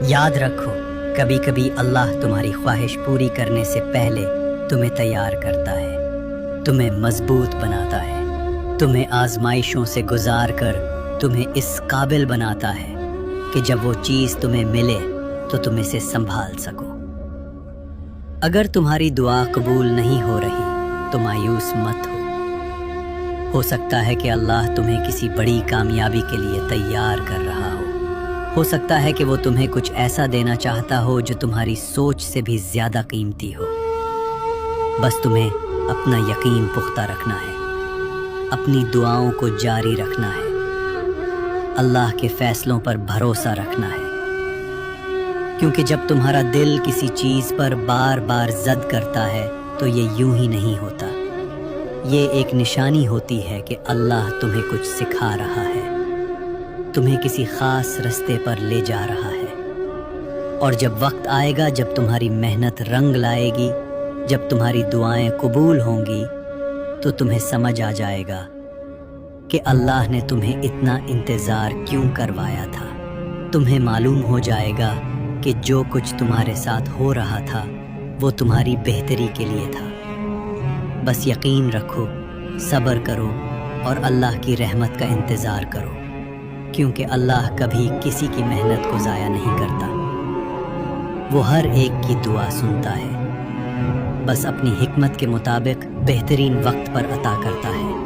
याद रखो, कभी कभी अल्लाह तुम्हारी ख्वाहिश पूरी करने से पहले तुम्हें तैयार करता है, तुम्हें मजबूत बनाता है, तुम्हें आजमाइशों से गुजार कर तुम्हें इस काबिल बनाता है कि जब वो चीज़ तुम्हें मिले तो तुम इसे संभाल सको। अगर तुम्हारी दुआ कबूल नहीं हो रही तो मायूस मत हो सकता है कि अल्लाह तुम्हें किसी बड़ी कामयाबी के लिए तैयार कर रहा हो सकता है कि वो तुम्हें कुछ ऐसा देना चाहता हो जो तुम्हारी सोच से भी ज़्यादा कीमती हो। बस तुम्हें अपना यकीन पुख्ता रखना है, अपनी दुआओं को जारी रखना है, अल्लाह के फैसलों पर भरोसा रखना है, क्योंकि जब तुम्हारा दिल किसी चीज़ पर बार बार ज़द करता है तो ये यूं ही नहीं होता। ये एक निशानी होती है कि अल्लाह तुम्हें कुछ सिखा रहा है, तुम्हें किसी ख़ास रास्ते पर ले जा रहा है। और जब वक्त आएगा, जब तुम्हारी मेहनत रंग लाएगी, जब तुम्हारी दुआएं कबूल होंगी, तो तुम्हें समझ आ जाएगा कि अल्लाह ने तुम्हें इतना इंतज़ार क्यों करवाया था। तुम्हें मालूम हो जाएगा कि जो कुछ तुम्हारे साथ हो रहा था वो तुम्हारी बेहतरी के लिए था। बस यकीन रखो, सब्र करो और अल्लाह की रहमत का इंतज़ार करो, क्योंकि अल्लाह कभी किसी की मेहनत को ज़ाया नहीं करता। वो हर एक की दुआ सुनता है, बस अपनी हिकमत के मुताबिक बेहतरीन वक्त पर अता करता है।